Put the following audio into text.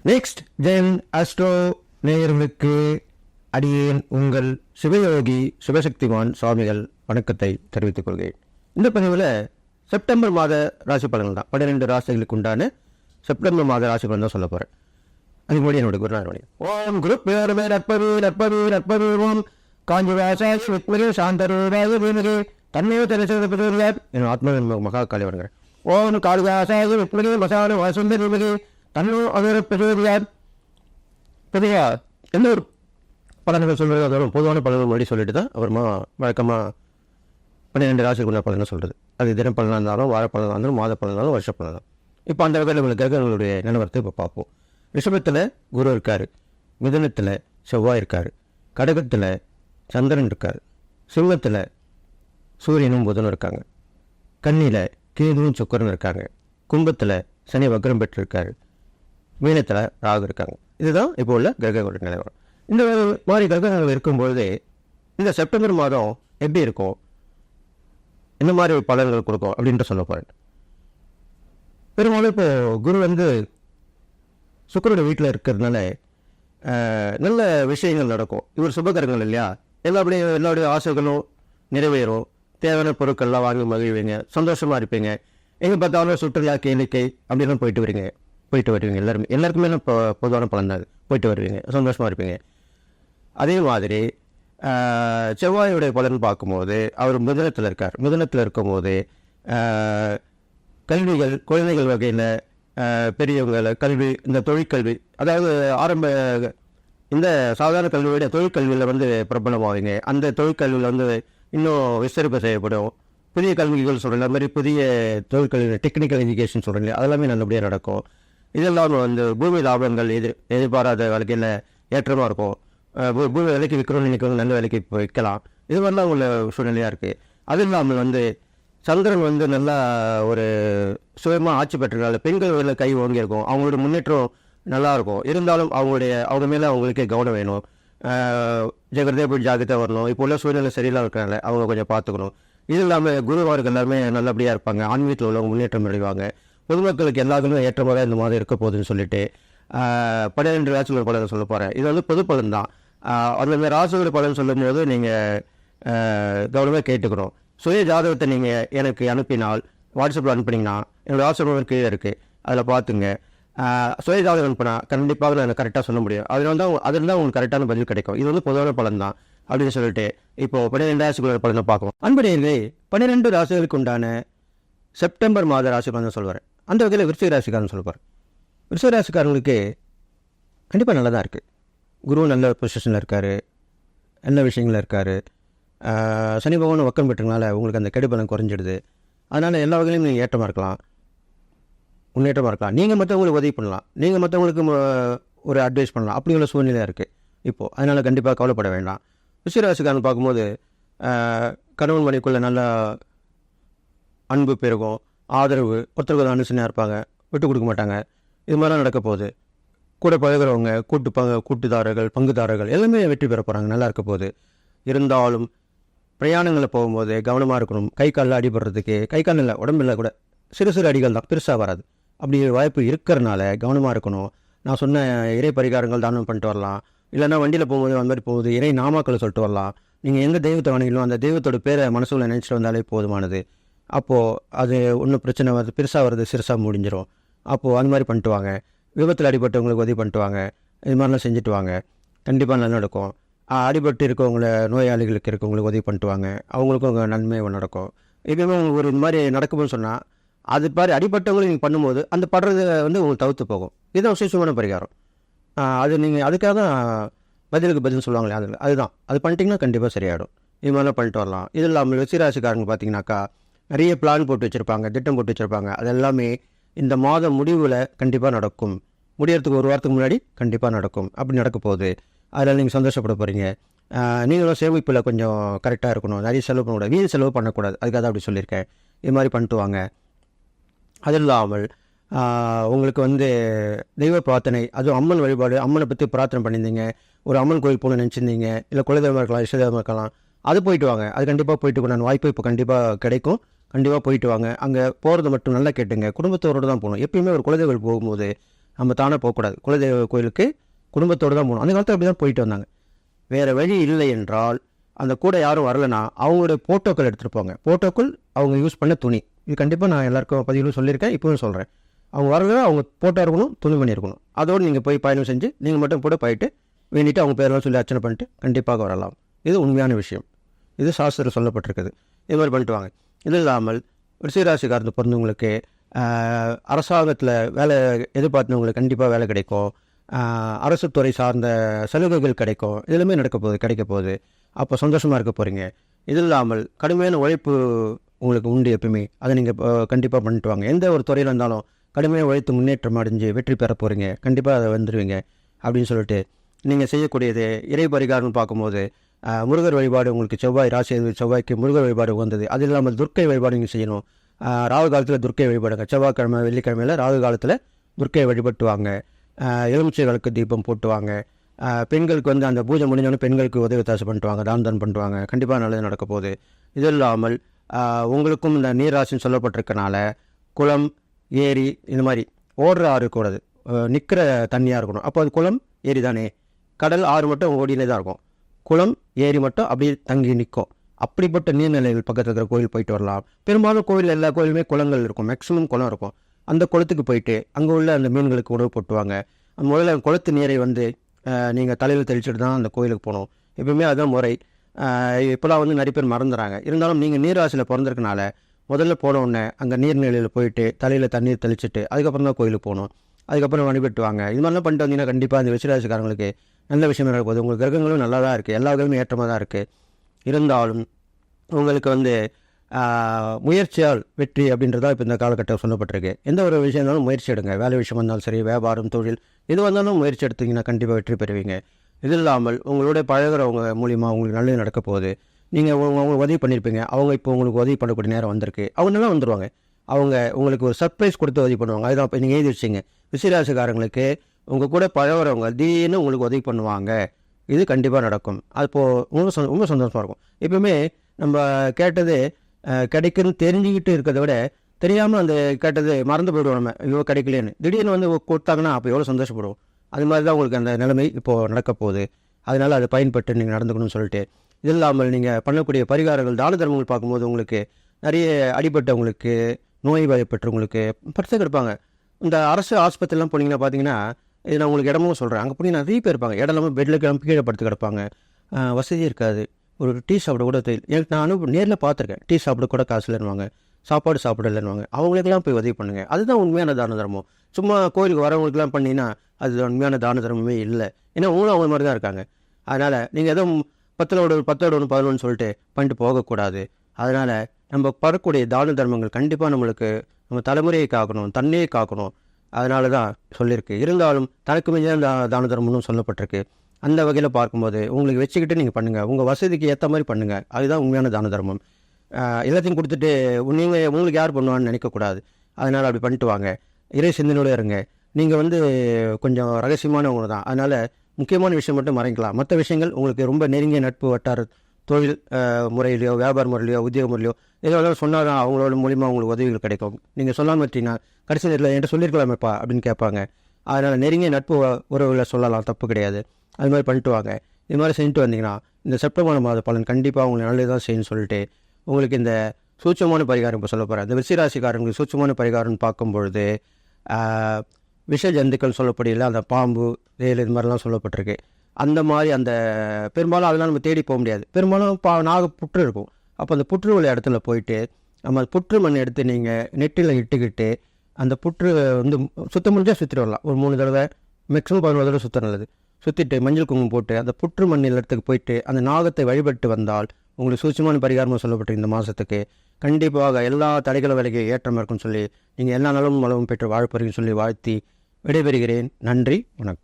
Next தென் astro நேயர்களுக்கு அடியேன் உங்கள் சிவயோகி சிவசக்திமான் சுவாமிகள் வணக்கத்தை தெரிவித்துக் கொள்கிறேன். இந்த பதிவில் செப்டம்பர் மாத ராசி பலன்கள் தான், 12 ராசிகளுக்கு உண்டான செப்டம்பர் மாத ராசி பலன் தான் சொல்ல போகிறேன். அதுக்கு முன்னாடி என்னோட குருநாதனுடைய ஓம் குருப் பேரமே நற்பவி நற்பவி நற்பவி ஓம் காஞ்சி வேசாய் வித்மகே சாந்தரு வேதமேனகே தன்மையோ தெரிவித்த என் ஆத்ம மகா காலி வருங்க. ஓம் காடு வேசாய் வித்மகே மசான வாசுந்தர் தன்னோ அவர் பெரிய எந்த ஒரு பலன்கள் சொல்கிறது அதோட பொதுவான பலன்கள் முன்னாடி சொல்லிட்டு தான் அப்புறமா வழக்கமாக 12 ராசிக்குள்ள பலனை சொல்கிறது. அது தின பலனாக இருந்தாலும் வார பலனாக இருந்தாலும் மாத பலனாலும் வருஷ பலனாக. இப்போ அந்த வகையில் உங்களுக்கு கிரகங்களுடைய நிலவரத்தை இப்போ பார்ப்போம். ரிஷபத்தில் குரு இருக்கார், மிதுனத்தில் செவ்வாய் இருக்கார், கடகத்தில் சந்திரன் இருக்கார், சிம்மத்தில் சூரியனும் புதனும் இருக்காங்க, கன்னியில் கேதுவும் சுக்கரனும் இருக்காங்க, கும்பத்தில் சனி வக்ரம் பெற்றிருக்காரு, மீனத்தில் ராகு இருக்காங்க. இதுதான் இப்போ உள்ள கிரகங்களுடைய நிலவரம். இந்த மாதிரி கிரகங்கள் இருக்கும்பொழுது இந்த செப்டம்பர் மாதம் எப்படி இருக்கும், என்ன மாதிரி ஒரு பலன்கள் கொடுக்கும் அப்படின்ட்டு சொல்ல போகிறேன். பெரும்பாலும் இப்போ குரு சுக்கரனுடைய வீட்டில் இருக்கிறதுனால நல்ல விஷயங்கள் நடக்கும். இவர் சுபகரங்கள் இல்லையா, எல்லாருடைய ஆசைகளும் நிறைவேறும், தேவையான பொருட்கள்லாம் வாங்கி மகிழ்வீங்க, சந்தோஷமாக இருப்பீங்க. எங்கே பார்த்தாலும் சுற்றுலா கேளிக்கை அப்படின்லாம் போயிட்டு வருவீங்க. எல்லாருக்குமே பொதுவான பலன் தான், போயிட்டு வருவீங்க, சந்தோஷமாக இருப்பீங்க. அதே மாதிரி செவ்வாயுடைய பலன் பார்க்கும்போது அவர் மிதுனத்தில் இருக்கார். மிதுனத்தில் இருக்கும்போது கல்விகள், குழந்தைகள் வகையில் பெரியவங்களை கல்வி, இந்த தொழிற்கல்வி, அதாவது இந்த சாதாரண கல்வியோட தொழிற்கல்வியில் பிரபலமாவீங்க. அந்த தொழிற்கல்வியில் இன்னும் விஸ்தரிப்பு செய்யப்படும். புதிய கல்விகள் சொல்கிற மாதிரி புதிய தொழிற்கல்வி, டெக்னிக்கல் எஜுகேஷன் சொல்கிறீங்க, அதெல்லாமே நல்லபடியாக நடக்கும். இதெல்லாம் பூமி லாபங்கள் எதிர்பாராத வகையில் ஏற்றமாக இருக்கும். பூமி விலைக்கு விற்கிறோம்னு நினைக்கிறவங்க நல்ல விலைக்கு இப்போ விற்கலாம். இது மாதிரிலாம் உள்ள சூழ்நிலையாக இருக்குது. அது இல்லாமல் சந்திரன் நல்லா ஒரு சுயமாக ஆட்சி பெற்றனால பெண்கள் கை ஓங்கியிருக்கும், அவங்களோட முன்னேற்றம் நல்லாயிருக்கும். இருந்தாலும் அவங்க மேலே அவங்களுக்கே கவனம் வேணும். ஜெகதே போய் ஜாகிரதை வரணும். இப்போ உள்ள சூழ்நிலை சரியில்லாம இருக்கிறனால அவங்க கொஞ்சம் பார்த்துக்கணும். இது இல்லாமல் குருவார்கள் எல்லாருமே நல்லபடியாக இருப்பாங்க, ஆன்மீகத்தில் உள்ளவங்க முன்னேற்றம் அடைவாங்க. பொதுமக்களுக்கு எல்லாருக்குமே ஏற்றமாக இந்த மாதிரி இருக்க போகுதுன்னு சொல்லிட்டு 12 ராசிகள் பலன் சொல்ல போகிறேன். இது பொது பலன் தான். அந்த ராசிகள் பலன் சொல்லும்போது நீங்கள் கவனமாக கேட்டுக்கணும். சுய ஜாதகத்தை நீங்கள் எனக்கு அனுப்பினால், வாட்ஸ்அப்பில் அனுப்புனீங்கன்னா என்னோடய வாட்ஸ்அப் கீழே இருக்குது, அதில் பார்த்துங்க. சுய ஜாதகம் அனுப்பினா கண்டிப்பாக நான் கரெக்டாக சொல்ல முடியும். அதில் தான் உங்களுக்கு கரெக்டான பதில் கிடைக்கும். இது பொதுவான பலன் தான் அப்படின்னு சொல்லிட்டு இப்போது 12 ராசிகளோட பலனை பார்க்கலாம். அன்புடையர்களே, 12 ராசிகளுக்கு உண்டான செப்டம்பர் மாத ராசி பலன் சொல்லுவார். அந்த வகையில் விருச்சிக ராசிக்காரன் சொல்லுவார். விருச்சிக ராசிக்காரங்களுக்கு கண்டிப்பாக நல்லா தான் இருக்குது. குரு நல்ல பொசிஷனில் இருக்கார், நல்ல விஷயங்களில் இருக்கார். சனி பகவான் வக்கம் பெற்றனால உங்களுக்கு அந்த கெடுபலம் குறைஞ்சிடுது. அதனால் எல்லா வகையிலும் நீங்கள் ஏற்றமாக இருக்கலாம், முன்னேற்றமாக இருக்கலாம். நீங்கள் மற்றவங்களுக்கு உதவி பண்ணலாம், நீங்கள் மற்றவங்களுக்கு ஒரு அட்வைஸ் பண்ணலாம். அப்படி உள்ள சூழ்நிலையாக இருக்குது இப்போது. அதனால் கண்டிப்பாக கவலைப்பட வேண்டாம். விருச்சிகராசிக்காரன் பார்க்கும்போது கணவன் மனைக்குள்ளே நல்லா அன்பு பெருகும், ஆதரவு, ஒருத்தருக்கு அனுசரணையாக இருப்பாங்க, விட்டு கொடுக்க மாட்டாங்க. இது மாதிரிலாம் நடக்க போகுது. கூட பழகிறவங்க, கூட்டுதாரர்கள், பங்குதாரர்கள் எல்லாமே வெற்றி பெற போகிறாங்க, நல்லா இருக்க போகுது. இருந்தாலும் பிரயாணங்களில் போகும்போது கவனமாக இருக்கணும். கை காலில் அடிபடுறதுக்கு, கை கால் இல்லை உடம்பில் கூட சிறு அடிகள் தான், பெருசாக வராது. அப்படி வாய்ப்பு இருக்கிறனால கவனமாக இருக்கணும். நான் சொன்ன இறை பரிகாரங்கள் தானம் பண்ணிட்டு வரலாம். இல்லைன்னா வண்டியில் போகும்போது அந்த மாதிரி போகுது இறை நாமாக்களை சொல்லிட்டு வரலாம். நீங்கள் எந்த தெய்வத்தை வணங்கிலும் அந்த தெய்வத்தோட பேரை மனசுல நினச்சிட்டு வந்தாலே போதுமானது. அப்போது அது ஒன்றும் பிரச்சனை வருது, பெருசாக வருது, சிறுசாக முடிஞ்சிடும். அப்போது அந்த மாதிரி பண்ணிட்டு வாங்க. விபத்தில் அடிபட்டவங்களுக்கு உதவி பண்ணிட்டு வாங்க. இது மாதிரிலாம் செஞ்சுட்டு வாங்க, கண்டிப்பாக நல்லா நடக்கும். அடிபட்டு இருக்கவங்கள, நோயாளிகளுக்கு இருக்கவங்களுக்கு உதவி பண்ணிட்டு வாங்க, அவங்களுக்கும் நன்மை நடக்கும். எப்பயுமே உங்களுக்கு ஒரு இந்த மாதிரி நடக்கும்னு சொன்னால் அது மாதிரி அடிபட்டவங்களும் நீங்கள் பண்ணும்போது அந்த படுறது உங்களுக்கு தவிர்த்து போகும். இதுதான் விசேஷமான பரிகாரம். அது நீங்கள் அதுக்காக தான் பதிலுக்கு பதில் சொல்லுவாங்களே, அதுதான் அது பண்ணிட்டீங்கன்னா கண்டிப்பாக சரியாயிடும். இது மாதிரிலாம் பண்ணிட்டு வரலாம். இது இல்லாமல் விருச்சிகராசிக்காரங்க பார்த்தீங்கன்னாக்கா நிறைய பிளான் போட்டு வச்சுருப்பாங்க, திட்டம் போட்டு வச்சுருப்பாங்க. அது எல்லாமே இந்த மாதம் முடிவில் கண்டிப்பாக நடக்கும். முடியறதுக்கு ஒரு வாரத்துக்கு முன்னாடி கண்டிப்பாக நடக்கும். அப்படி நடக்க போகுது. அதில் நீங்கள் சந்தோஷப்பட போகிறீங்க. நீங்களும் சேமிப்பில் கொஞ்சம் கரெக்டாக இருக்கணும், நிறைய செலவு பண்ணக்கூடாது, வீண் செலவு பண்ணக்கூடாது. அதுக்காக தான் அப்படி சொல்லியிருக்கேன். இது மாதிரி பண்ணிட்டு வாங்க. அது இல்லாமல் உங்களுக்கு தெய்வ பிரார்த்தனை, அதுவும் அம்மன் வழிபாடு, அம்மனை பற்றி பிரார்த்தனை பண்ணியிருந்தீங்க, ஒரு அம்மன் கோயில் போகணும்னு நினச்சிருந்தீங்க, இல்லை குலதெய்வம் இருக்கலாம், இஷ்டதெய்வம் இருக்கலாம், அது போயிட்டு வாங்க. அது கண்டிப்பாக போயிட்டு நான் வாய்ப்பு இப்போ கண்டிப்பாக கிடைக்கும். கண்டிப்பாக போயிட்டு வாங்க. அங்கே போகிறது மட்டும் நல்லா கேட்டுங்க, குடும்பத்தோடு தான் போகணும். எப்பயுமே ஒரு குலதெய்வம் போகும்போது நம்ம தானே போகக்கூடாது. குலதெய்வ கோயிலுக்கு குடும்பத்தோடு தான் போகணும். அந்த காலத்தில் அப்படி தான் போயிட்டு வந்தாங்க. வேறு வழி இல்லை என்றால் அந்த கூட யாரும் வரலைன்னா அவங்களுடைய ஃபோட்டோக்கள் எடுத்துகிட்டு போங்க. ஃபோட்டோக்கள் அவங்க யூஸ் பண்ண துணி. இது கண்டிப்பாக நான் எல்லாருக்கும் பதிவில் சொல்லியிருக்கேன், இப்போவும் சொல்கிறேன். அவங்க வரலைன்னா அவங்க ஃபோட்டோ இருக்கணும், துணி பண்ணி இருக்கணும். அதோடு நீங்கள் போய் பயணம் செஞ்சு நீங்கள் மட்டும் கூட போயிட்டு வேண்டிட்டு அவங்க பேரெல்லாம் சொல்லி அர்ச்சனை பண்ணிட்டு கண்டிப்பாக வரலாம். இது உண்மையான விஷயம். இது சாஸ்திரம் சொல்லப்பட்டிருக்குது. இது மாதிரி பண்ணிட்டு வாங்க. இது இல்லாமல் ரிஷிராசிக்காரத்து பிறந்தவங்களுக்கு அரசாங்கத்தில் வேலை எதிர்பார்த்தவங்களுக்கு கண்டிப்பாக வேலை கிடைக்கும். அரசு துறை சார்ந்த சலுகைகள் கிடைக்கும். இதுலையுமே கிடைக்க போகுது. அப்போ சந்தோஷமாக இருக்க போகிறீங்க. இது இல்லாமல் கடுமையான உழைப்பு உங்களுக்கு உண்டு எப்பவுமே. அதை நீங்கள் கண்டிப்பாக பண்ணிட்டு வாங்க. எந்த ஒரு துறையில் இருந்தாலும் கடுமையாக உழைத்து முன்னேற்றம் அடைஞ்சு வெற்றி பெற போகிறீங்க. கண்டிப்பாக அதை வந்துடுவீங்க அப்படின்னு சொல்லிட்டு நீங்கள் செய்யக்கூடியது இறை பரிகாரம்னு பார்க்கும்போது முருகர் வழிபாடு. உங்களுக்கு செவ்வாய்க்கு முருகர் வழிபாடு வந்தது. அது இல்லாமல் துர்க்கை வழிபாடு நீங்கள் செய்யணும். ராகு காலத்தில் துர்க்கை வழிபாடுங்க. செவ்வாய்க்கிழமை வெள்ளிக்கிழமையில் ராகு காலத்தில் துர்க்கை வழிபட்டு வாங்க. எலுமிச்சைகளுக்கு தீபம் போட்டுவாங்க. பெண்களுக்கு வந்து அந்த பூஜை முடிஞ்சோடனே பெண்களுக்கு உதவி தாசு பண்ணிட்டுவாங்க, தானம் பண்ணிட்டுவாங்க. கண்டிப்பாக நல்லது நடக்க போகுது. இது இல்லாமல் உங்களுக்கும் இந்த நீராசின்னு சொல்லப்பட்டிருக்கனால குளம், ஏரி இந்த மாதிரி ஓடுற ஆறு கூடாது, நிற்கிற தண்ணியாக இருக்கணும். அப்போ அது குளம், ஏரி தானே. கடல், ஆறு மட்டும் ஓடினே தான் இருக்கும். குளம், ஏரி மட்டும் அப்படியே தங்கி நிற்கும். அப்படிப்பட்ட நீர்நிலைகள் பக்கத்தில் இருக்கிற கோயில் போயிட்டு வரலாம். பெரும்பாலும் கோயில், எல்லா கோயிலுமே குளங்கள் இருக்கும், மேக்ஸிமம் குளம் இருக்கும். அந்த குளத்துக்கு போயிட்டு அங்கே உள்ள அந்த மீன்களுக்கு உணவு போட்டுவாங்க. முதல்ல குளத்து நீரை வந்து நீங்கள் தலையில் தெளிச்சுட்டு தான் அந்த கோயிலுக்கு போகணும். எப்பவுமே அதுதான் முறை. இப்போலாம் வந்து நிறைய பேர் மறந்துடுறாங்க. இருந்தாலும் நீங்கள் நீராசியில் பிறந்திருக்கனால முதல்ல போன உடனே அங்கே நீர்நிலையில் போயிட்டு தலையில் தண்ணீர் தெளிச்சுட்டு அதுக்கப்புறம் தான் கோயிலுக்கு போகணும். அதுக்கப்புறம் வழிபட்டுவாங்க. இது மாதிரிலாம் பண்ணிட்டு வந்தீங்கன்னா கண்டிப்பாக அந்த ரிஷிராசிக்காரங்களுக்கு நல்ல விஷயம் நடக்கும்போது உங்களுக்கு கிரகங்களும் நல்லா தான் இருக்குது, எல்லா கிரகமும் ஏற்றமாக தான் இருக்குது. இருந்தாலும் உங்களுக்கு வந்து முயற்சியால் வெற்றி அப்படின்றதா இப்போ இந்த காலகட்டம் சொல்லப்பட்டிருக்கு. எந்த ஒரு விஷயம் இருந்தாலும் முயற்சி எடுங்க. வேலை விஷயம் இருந்தாலும் சரி, வியாபாரம், தொழில் எது வந்தாலும் முயற்சி எடுத்தீங்கன்னா கண்டிப்பாக வெற்றி பெறுவீங்க. இது இல்லாமல் உங்களோட பழகிறவங்க மூலிமா உங்களுக்கு நல்லது நடக்க போகுது. நீங்கள் அவங்களுக்கு உதவி பண்ணியிருப்பீங்க, அவங்க இப்போ உங்களுக்கு உதவி பண்ணக்கூடிய நேரம் வந்திருக்கு. அவங்க நல்லா வந்துடுவாங்க. அவங்க உங்களுக்கு ஒரு சர்ப்ரைஸ் கொடுத்து உதவி பண்ணுவாங்க. அதுதான் இப்போ நீங்கள் எழுதி வச்சிங்க. ரிஷிராசிக்காரங்களுக்கு உங்கள் கூட பழகிறவங்க திடீர்னு உங்களுக்கு உதவி பண்ணுவாங்க. இது கண்டிப்பாக நடக்கும். அப்போது ரொம்ப சந்தோஷமாக இருக்கும். எப்பவுமே நம்ம கேட்டது கிடைக்குன்னு தெரிஞ்சுக்கிட்டு இருக்கிறத விட தெரியாமல் அந்த கேட்டது மறந்து போய்டுவோம். நம்ம இவ்வளோ கிடைக்கலன்னு திடீர்னு வந்து கொடுத்தாங்கன்னா அப்போ எவ்வளோ சந்தோஷப்படுவோம். அது மாதிரி தான் உங்களுக்கு அந்த நிலைமை இப்போது நடக்க போகுது. அதனால் அதை பயன்பட்டு நீங்கள் நடந்துக்கணும்னு சொல்லிட்டு, இது இல்லாமல் நீங்கள் பண்ணக்கூடிய பரிகாரங்கள், தான தர்மங்கள் பார்க்கும்போது உங்களுக்கு நிறைய அடிபட்டவங்களுக்கு, நோய் வாய்ப்பற்றவங்களுக்கு படுத்து கிடப்பாங்க. இந்த அரசு ஆஸ்பத்திரிலாம் போனீங்கன்னா பார்த்தீங்கன்னா, இது நான் உங்களுக்கு இடமும் சொல்கிறேன். அங்கே போனீங்கன்னா நிறைய பேர் இருப்பாங்க. இடம் இல்லாமல் பெட்டில் கிளம்பி கீழே படுத்து கிடப்பாங்க. வசதி இருக்காது. ஒரு டீ சாப்பிட கூட தெரியல. எனக்கு நான் நேரில் பார்த்துருக்கேன். டீ சாப்பிட கூட காசு இல்லைன்னுவாங்க, சாப்பாடு சாப்பிட இல்லைன்னுவாங்க. அவங்களுக்கெல்லாம் போய் உதவி பண்ணுங்கள். அதுதான் உண்மையான தான தர்மம். சும்மா கோயிலுக்கு வரவங்களுக்குலாம் பண்ணிங்கன்னா அது உண்மையான தான தர்மமே இல்லை. ஏன்னா அவங்களும் அவங்க மாதிரி தான் இருக்காங்க. அதனால் நீங்கள் எதுவும் 10 11 சொல்லிட்டு பண்ணிட்டு போகக்கூடாது. அதனால் நம்ம பரக்கூடிய தான தர்மங்கள் கண்டிப்பாக நம்மளுக்கு நம்ம தலைமுறையை காக்கணும், தண்ணியை காக்கணும். அதனால தான் சொல்லியிருக்கு. இருந்தாலும் தனக்கு மிஞ்சான தான தர்மம்னு சொல்லப்பட்டிருக்கு. அந்த வகையில் பார்க்கும்போது உங்களுக்கு வச்சுக்கிட்டு நீங்கள் பண்ணுங்கள். உங்கள் வசதிக்கு ஏற்ற மாதிரி பண்ணுங்கள். அதுதான் உண்மையான தான தர்மம். எல்லாத்தையும் கொடுத்துட்டு உங்களுக்கு யார் பண்ணுவான்னு நினைக்கக்கூடாது. அதனால் அப்படி பண்ணிட்டு வாங்க. இறை சிந்தனையோடு இருங்க. நீங்கள் வந்து கொஞ்சம் ரகசியமானவங்க தான். அதனால் முக்கியமான விஷயம் மட்டும் மறைக்கலாம். மற்ற விஷயங்கள் உங்களுக்கு ரொம்ப நெருங்கிய நட்பு வட்டார தொழில் முறையிலையோ, வியாபார முறையிலையோ, உத்தியோக முறையிலையோ இதெல்லாம் சொன்னால் தான் அவங்களோட மூலிமா உங்களுக்கு உதவிகள் கிடைக்கும். நீங்கள் சொல்லாமல் வச்சிங்கன்னா கடைசி நேரத்தில் என்கிட்ட சொல்லியிருக்கலாமேப்பா அப்படின்னு கேட்பாங்க. அதனால் நெருங்கிய நட்பு உறவுகளை சொல்லலாம், தப்பு கிடையாது. அது மாதிரி பண்ணிட்டு வாங்க. இது மாதிரி செஞ்சுட்டு வந்தீங்கன்னா இந்த செப்டம்பர் மாத பலன் கண்டிப்பாக உங்களுக்கு நல்லது தான் செய்யணும்னு சொல்லிட்டு உங்களுக்கு இந்த சூட்சமான பரிகாரம் இப்போ சொல்ல போகிறேன். இந்த ரிஷிராசிக்காரங்களுக்கு சூட்சமான பரிகாரம்னு பார்க்கும்பொழுது விஷ ஜந்துக்கள் சொல்லப்படியில் அந்த பாம்பு, தேல் இது மாதிரிலாம் சொல்லப்பட்டிருக்கு. அந்த மாதிரி அந்த பெரும்பாலும் அதெல்லாம் நம்ம தேடி போக முடியாது. பெரும்பாலும் புற்று இருக்கும். அப்போ அந்த புற்று உள்ள இடத்துல போயிட்டு நம்ம புற்று மண் எடுத்து நீங்கள் நெட்டில் இட்டுக்கிட்டு அந்த புற்று வந்து சுத்த முடிஞ்சால் சுற்றிட்டு வரலாம். ஒரு 3 தடவை, மேக்ஸிமம் 11 தடவை சுற்ற நல்லது. சுற்றிட்டு மஞ்சள் குங்குமம் போட்டு அந்த புற்று மண் இடத்துக்கு போயிட்டு அந்த நாகத்தை வழிபட்டு வந்தால் உங்களுக்கு சூட்சமான பரிகாரமாக சொல்லப்பட்டு இந்த மாதத்துக்கு கண்டிப்பாக எல்லா தடைகளும் விலகி ஏற்றம் இருக்குன்னு சொல்லி நீங்கள் எல்லா நலமும் வளமும் பெற்று வாழப்போறீங்கன்னு சொல்லி வாழ்த்தி விடைபெறுகிறேன். நன்றி, வணக்கம்.